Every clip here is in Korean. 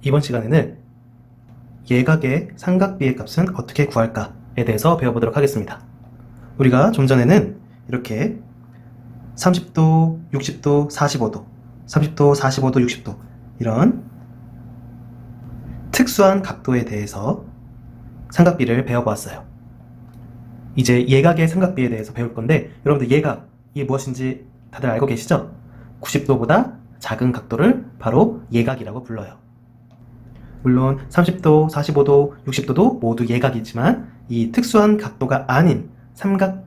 이번 시간에는 예각의 삼각비의 값은 어떻게 구할까에 대해서 배워보도록 하겠습니다. 우리가 좀 전에는 이렇게 30도, 60도, 45도, 30도, 45도, 60도 이런 특수한 각도에 대해서 삼각비를 배워보았어요. 이제 예각의 삼각비에 대해서 배울 건데 여러분들 예각이 무엇인지 다들 알고 계시죠? 90도보다 작은 각도를 바로 예각이라고 불러요. 물론 30도, 45도, 60도도 모두 예각이지만 이 특수한 각도가 아닌 삼각비,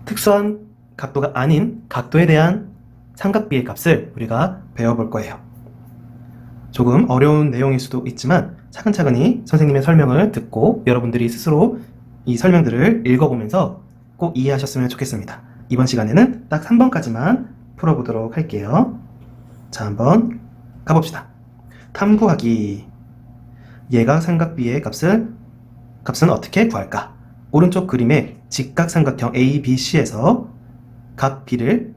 특수한 각도가 아닌 각도에 대한 삼각비의 값을 우리가 배워볼 거예요. 조금 어려운 내용일 수도 있지만 차근차근히 선생님의 설명을 듣고 여러분들이 스스로 이 설명들을 읽어보면서 꼭 이해하셨으면 좋겠습니다. 이번 시간에는 딱 3번까지만 풀어보도록 할게요. 자, 한번 가봅시다. 탐구하기. 예각 삼각비의 값은 어떻게 구할까? 오른쪽 그림의 직각삼각형 ABC에서 각 B를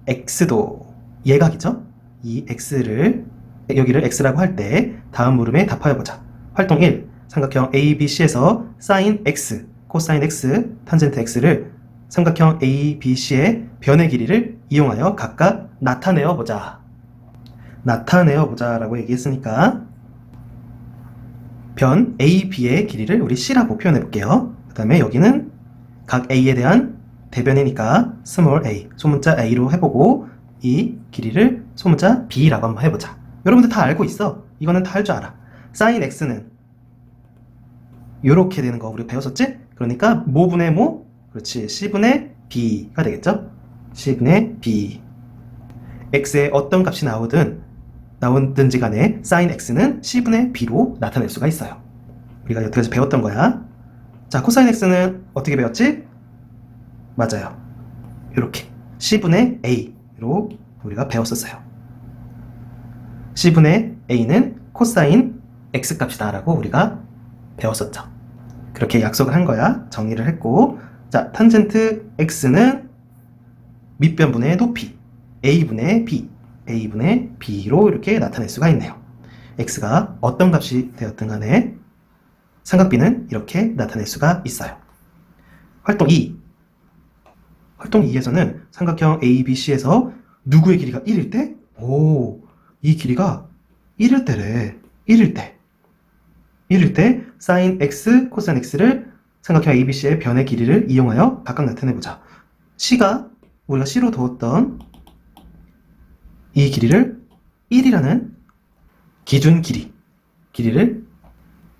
X도 예각이죠? 이 X를 여기를 X라고 할 때 다음 물음에 답하여보자. 활동 1. 삼각형 ABC에서 sin X, 코사인 X, 탄젠트 X를 삼각형 ABC의 변의 길이를 이용하여 각각 나타내어보자. 나타내어보자 라고 얘기했으니까 변 AB의 길이를 우리 C라고 표현해볼게요. 그 다음에 여기는 각 A에 대한 대변이니까 small a, 소문자 A로 해보고 이 길이를 소문자 B라고 한번 해보자. 여러분들 다 알고 있어. 이거는 다 할 줄 알아. sin X는 요렇게 되는 거 우리 배웠었지? 그러니까 모분의 모? 그렇지. C분의 B가 되겠죠? C분의 B. X의 어떤 값이 나오든지 간에 sin X는 C분의 B로 나타낼 수가 있어요. 우리가 여태까지 배웠던 거야. 자, 코사인 X는 어떻게 배웠지? 맞아요. 이렇게 C분의 A로 우리가 배웠었어요. C분의 A는 코사인 X 값이다 라고 우리가 배웠었죠. 그렇게 약속을 한 거야. 정리를 했고, 자, 탄젠트 X는 밑변분의 높이 A분의 B, A분의 B로 이렇게 나타낼 수가 있네요. X가 어떤 값이 되었든 간에 삼각비는 이렇게 나타낼 수가 있어요. 활동 2. 활동 2에서는 삼각형 ABC에서 누구의 길이가 1일 때? 이 길이가 1일 때래. 1일 때. 1일 때 sin X, 코사인 X를 삼각형 ABC의 변의 길이를 이용하여 각각 나타내보자. C가 우리가 C로 두었던 이 길이를 1이라는 기준 길이를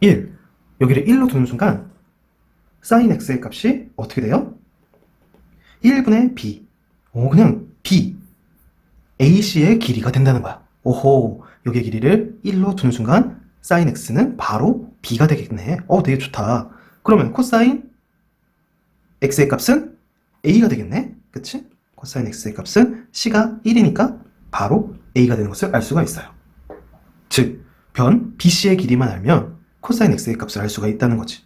1, 여기를 1로 두는 순간 sin X의 값이 어떻게 돼요? 1분의 B. 그냥 B, AC의 길이가 된다는 거야. 오호, 여기의 길이를 1로 두는 순간 sin X는 바로 B가 되겠네. 되게 좋다. 그러면 코사인 X의 값은 A가 되겠네. 그치? 코사인 X의 값은 C가 1이니까 바로 A가 되는 것을 알 수가 있어요. 즉, 변 BC의 길이만 알면 코사인 X의 값을 알 수가 있다는 거지.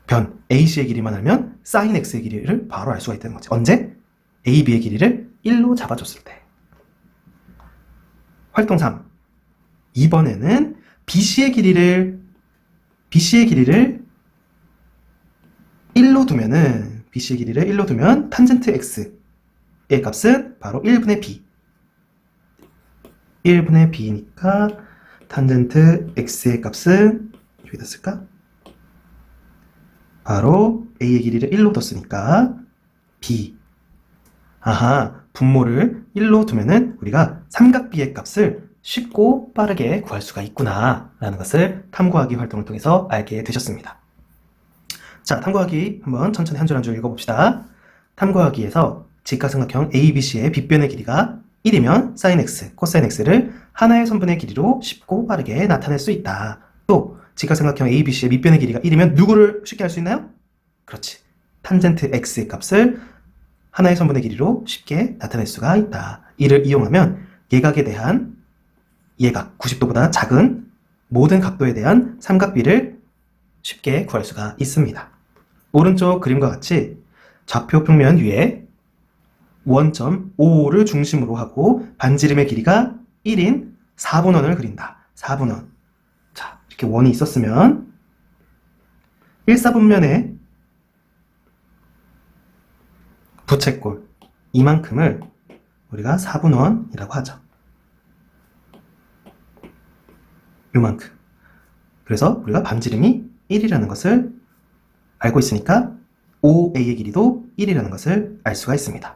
변 AC의 길이만 알면 sin X의 길이를 바로 알 수가 있다는 거지. 언제? AB의 길이를 1로 잡아줬을 때. 활동 3. 이번에는 BC의 길이를 1로 두면 탄젠트 X의 값은 바로 1분의 B. 1분의 B니까 탄젠트 X의 값은 여기다 쓸까? 바로 A의 길이를 1로 뒀으니까 B. 아하, 분모를 1로 두면은 우리가 삼각비의 값을 쉽고 빠르게 구할 수가 있구나 라는 것을 탐구하기 활동을 통해서 알게 되셨습니다. 자, 탐구하기 한번 천천히 한 줄 한 줄 읽어봅시다. 탐구하기에서 직각삼각형 ABC의 빗변의 길이가 1이면 sin X, 코사인 X를 하나의 선분의 길이로 쉽고 빠르게 나타낼 수 있다. 또 직각삼각형 ABC의 밑변의 길이가 1이면 누구를 쉽게 할 수 있나요? 그렇지. 탄젠트 X의 값을 하나의 선분의 길이로 쉽게 나타낼 수가 있다. 이를 이용하면 예각에 대한 예각, 90도보다 작은 모든 각도에 대한 삼각비를 쉽게 구할 수가 있습니다. 오른쪽 그림과 같이 좌표 평면 위에 원점 O를 중심으로 하고 반지름의 길이가 1인 4분원을 그린다. 4분원. 자, 이렇게 원이 있었으면 1사분면의 부채꼴 이만큼을 우리가 4분원이라고 하죠. 요만큼. 그래서 우리가 반지름이 1이라는 것을 알고 있으니까 OA의 길이도 1이라는 것을 알 수가 있습니다.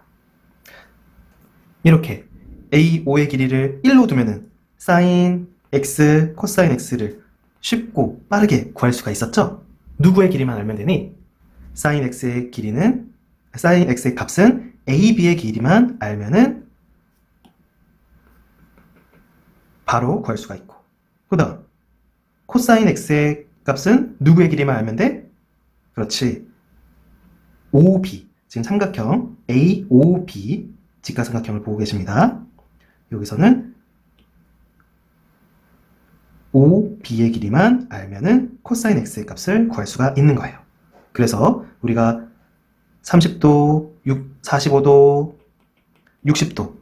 이렇게 AO의 길이를 1로 두면은 사인 X, 코사인 X를 쉽고 빠르게 구할 수가 있었죠? 누구의 길이만 알면 되니? 사인 X의 길이는, 사인 X의 값은 AB의 길이만 알면은 바로 구할 수가 있고, 그 다음 코사인 X의 값은 누구의 길이만 알면 돼? 그렇지. OB, 지금 삼각형 AOB 직각삼각형을 보고 계십니다. 여기서는 OB의 길이만 알면은 코사인 X의 값을 구할 수가 있는 거예요. 그래서 우리가 30도, 45도, 60도의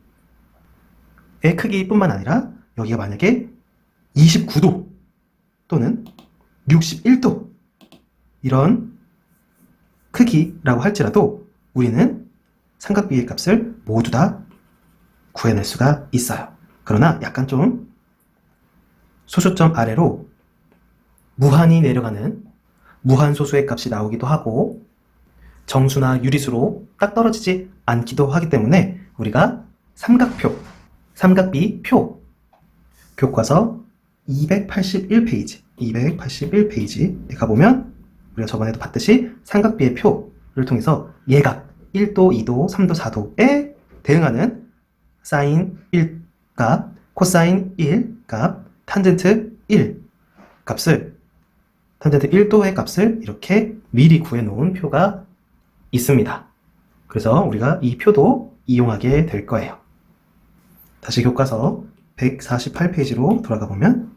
크기뿐만 아니라 여기가 만약에 29도 또는 61도 이런 크기라고 할지라도 우리는 삼각비의 값을 모두 다 구해낼 수가 있어요. 그러나 약간 좀 소수점 아래로 무한히 내려가는 무한소수의 값이 나오기도 하고 정수나 유리수로 딱 떨어지지 않기도 하기 때문에 우리가 삼각표, 삼각비 표 교과서 281페이지에 가보면 우리가 저번에도 봤듯이 삼각비의 표를 통해서 예각 1도, 2도, 3도, 4도에 대응하는 사인 1 값, 코사인 1 값, 탄젠트 1 값을, 탄젠트 1도의 값을 이렇게 미리 구해놓은 표가 있습니다. 그래서 우리가 이 표도 이용하게 될 거예요. 다시 교과서 148페이지로 돌아가 보면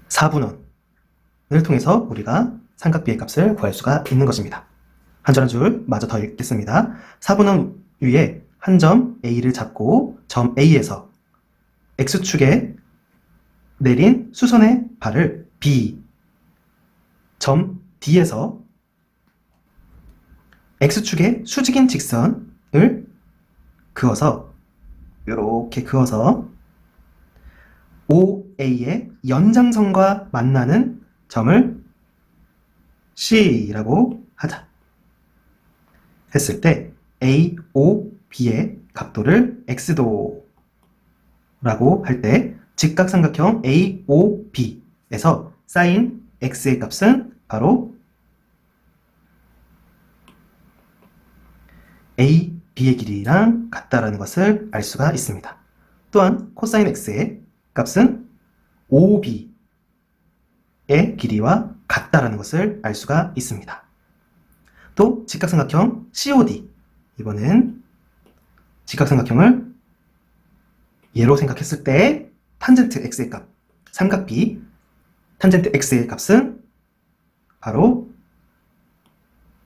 사분원을 통해서 우리가 삼각비의 값을 구할 수가 있는 것입니다. 한 줄 한 줄 마저 더 읽겠습니다. 사분원 위에 한 점 A를 잡고 점 A에서 X축에 내린 수선의 발을 B, 점 D에서 X축의 수직인 직선을 그어서 이렇게 그어서 OA의 연장선과 만나는 점을 C라고 하자. 했을 때 AOB의 각도를 X도라고 할 때 직각삼각형 AOB에서 사인 X의 값은 바로 AB의 길이랑 같다라는 것을 알 수가 있습니다. 또한 코사인 X의 값은 OB의 길이와 같다라는 것을 알 수가 있습니다. 또 직각삼각형 COD, 이번엔 직각삼각형을 예로 생각했을 때 탄젠트 X의 값, 삼각비 탄젠트 X의 값은 바로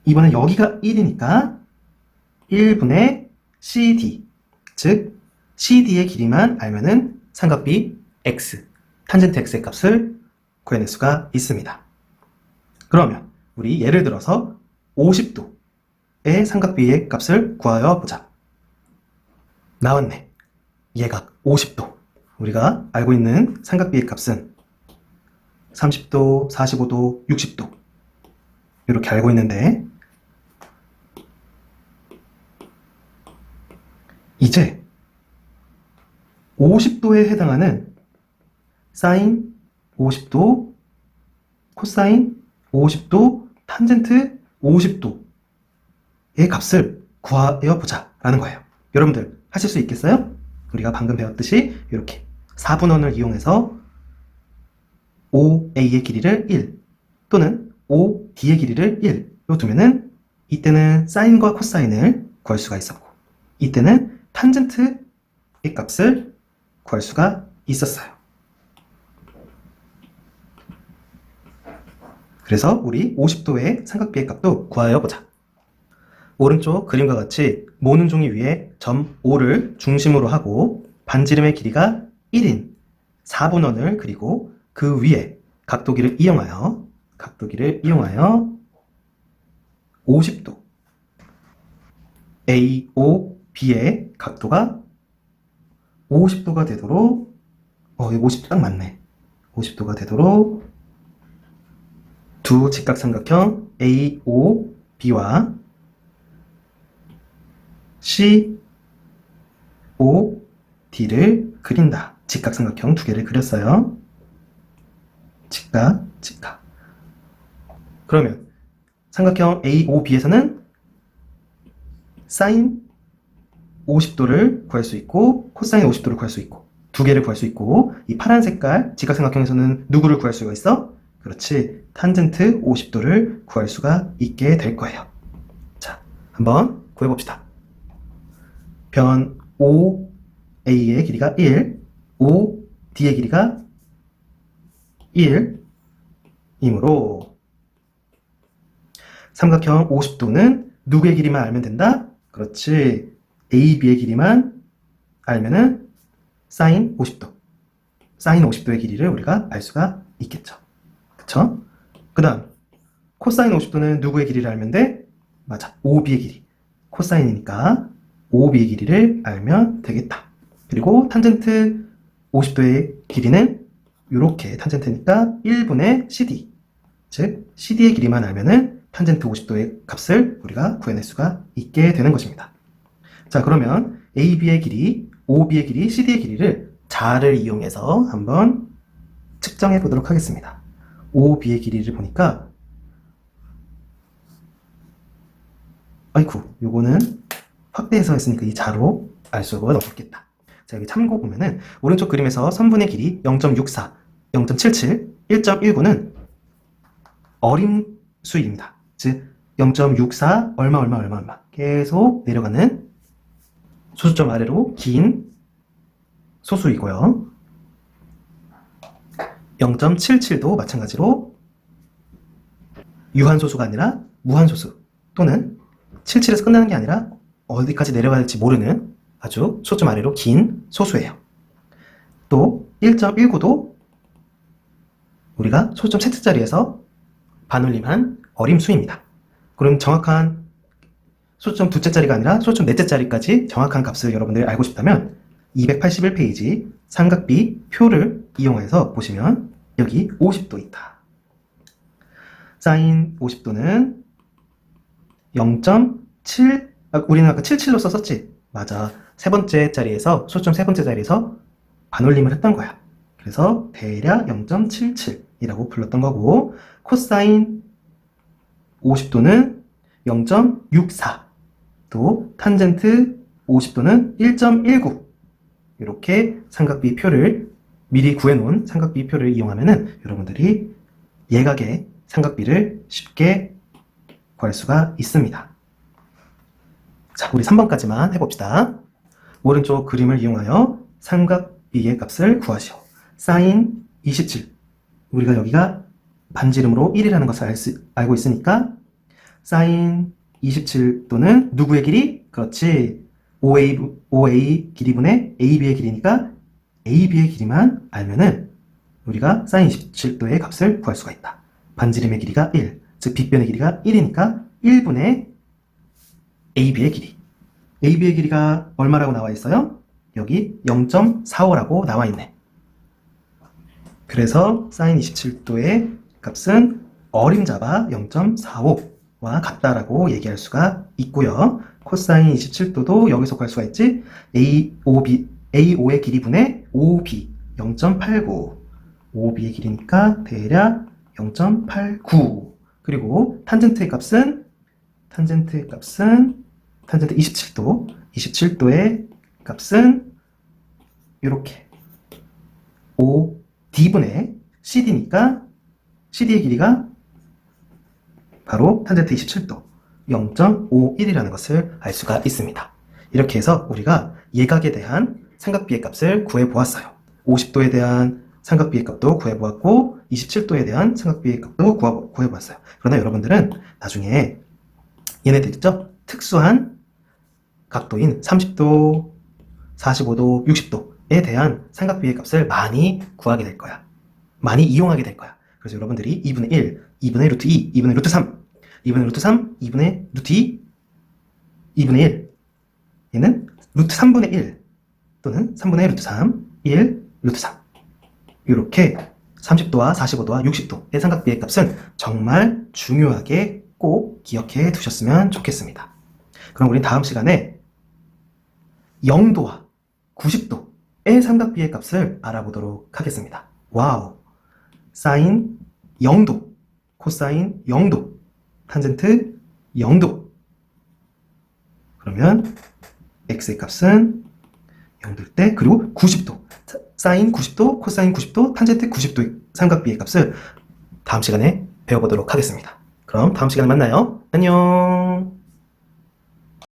이번엔 여기가 1이니까 1분의 CD, 즉 CD의 길이만 알면은 삼각비 X, 탄젠트 X의 값을 구해낼 수가 있습니다. 그러면 우리 예를 들어서 50도의 삼각비의 값을 구하여 보자. 나왔네. 예각 50도. 우리가 알고 있는 삼각비의 값은 30도, 45도, 60도 이렇게 알고 있는데 이제 50도에 해당하는 사인 50도, 코사인 50도, 탄젠트 50도의 값을 구하여 보자 라는 거예요. 여러분들 하실 수 있겠어요? 우리가 방금 배웠듯이 이렇게 4분원을 이용해서 OA의 길이를 1 또는 OD의 길이를 1로 두면은 이때는 사인과 코사인을 구할 수가 있었고 이때는 탄젠트의 값을 구할 수가 있었어요. 그래서 우리 50도의 삼각비의 값도 구하여 보자. 오른쪽 그림과 같이 모는 종이 위에 점 O를 중심으로 하고 반지름의 길이가 1인 4분원을 그리고 그 위에 각도기를 이용하여 50도 AOB의 각도가 50도가 되도록 이거 50도 딱 맞네. 50도가 되도록 두 직각삼각형 AOB와 COD를 그린다. 직각삼각형 두 개를 그렸어요. 직각. 그러면 삼각형 AOB에서는 사인 50도를 구할 수 있고 코사인 50도를 구할 수 있고 두 개를 구할 수 있고 이 파란 색깔 직각삼각형에서는 누구를 구할 수가 있어? 그렇지. 탄젠트 50도를 구할 수가 있게 될 거예요. 자, 한번 구해봅시다. 변 OA의 길이가 1, OD의 길이가 1이므로 삼각형 50도는 누구의 길이만 알면 된다? 그렇지. AB의 길이만 알면은 사인 50도. 사인 50도의 길이를 우리가 알 수가 있겠죠. 그쵸? 그 다음, 코사인 50도는 누구의 길이를 알면 돼? 맞아. OB의 길이. 코사인이니까 OB의 길이를 알면 되겠다. 그리고 탄젠트 50도의 길이는 이렇게 탄젠트니까 1분의 CD. 즉, CD의 길이만 알면은 탄젠트 50도의 값을 우리가 구해낼 수가 있게 되는 것입니다. 자, 그러면 AB의 길이, OB의 길이, CD의 길이를 자를 이용해서 한번 측정해 보도록 하겠습니다. OB의 길이를 보니까 아이쿠, 요거는 확대해서 했으니까 이 자로 알 수가 없겠다. 자, 여기 참고 보면은 오른쪽 그림에서 선분의 길이 0.64, 0.77, 1.19는 어림수입니다. 즉 0.64 얼마 계속 내려가는 소수점 아래로 긴 소수이고요. 0.77도 마찬가지로 유한소수가 아니라 무한소수 또는 77에서 끝나는 게 아니라 어디까지 내려가야 될지 모르는 아주 소수점 아래로 긴 소수예요. 또 1.19도 우리가 소수점 셋째 자리에서 반올림한 어림수입니다. 그럼 정확한 소수점 둘째 자리가 아니라 소수점 넷째 자리까지 정확한 값을 여러분들이 알고 싶다면 281페이지 삼각비 표를 이용해서 보시면 여기 50도 있다. 사인 50도는 0.7, 우리는 아까 77로 썼었지? 맞아. 세 번째 자리에서, 소수점 세 번째 자리에서 반올림을 했던 거야. 그래서 대략 0.77이라고 불렀던 거고, 코사인 50도는 0.64, 또 탄젠트 50도는 1.19. 이렇게 삼각비 표를 미리 구해놓은 삼각비 표를 이용하면은 여러분들이 예각의 삼각비를 쉽게 구할 수가 있습니다. 자, 우리 3번까지만 해봅시다. 오른쪽 그림을 이용하여 삼각비의 값을 구하시오. 사인 27. 우리가 여기가 반지름으로 1이라는 것을 알고 있으니까 사인 27도는 누구의 길이? 그렇지. OA 길이분의 AB의 길이니까 AB의 길이만 알면은 우리가 사인 27도의 값을 구할 수가 있다. 반지름의 길이가 1, 즉 빗변의 길이가 1이니까 1분의 AB의 길이. AB의 길이가 얼마라고 나와 있어요? 여기 0.45라고 나와 있네. 그래서 사인 27도의 값은 어림잡아 0.45와 같다라고 얘기할 수가 있고요. 코사인 27도도 여기서 구할 수가 있지. AO의 길이분의 OB 0.89. OB의 길이니까 대략 0.89. 그리고 탄젠트의 값은 탄젠트 27도. 27도의 값은 이렇게 OD분의 CD니까 CD의 길이가 바로 탄젠트 27도 0.51이라는 것을 알 수가 있습니다. 이렇게 해서 우리가 예각에 대한 삼각비의 값을 구해보았어요. 50도에 대한 삼각비의 값도 구해보았고 27도에 대한 삼각비의 값도 구해보았어요. 그러나 여러분들은 나중에 얘네들 있죠? 특수한 각도인 30도, 45도, 60도에 대한 삼각비의 값을 많이 구하게 될 거야. 많이 이용하게 될 거야. 그래서 여러분들이 2분의 1, 2분의 루트 2, 2분의 루트 3, 2분의 루트 3, 2분의 루트 2, 2분의 1. 얘는 루트 3분의 1 또는 3분의 루트 3, 1, 루트 3. 이렇게 30도와 45도와 60도의 삼각비의 값은 정말 중요하게 꼭 기억해 두셨으면 좋겠습니다. 그럼 우리 다음 시간에 0도와 90도의 삼각비의 값을 알아보도록 하겠습니다. 와우! 사인 0도, 코사인 0도, 탄젠트 0도. 그러면 x의 값은 0도일 때, 그리고 90도, 사인 90도, 코사인 90도, 탄젠트 90도의 삼각비의 값을 다음 시간에 배워보도록 하겠습니다. 그럼 다음 시간에 만나요. 안녕!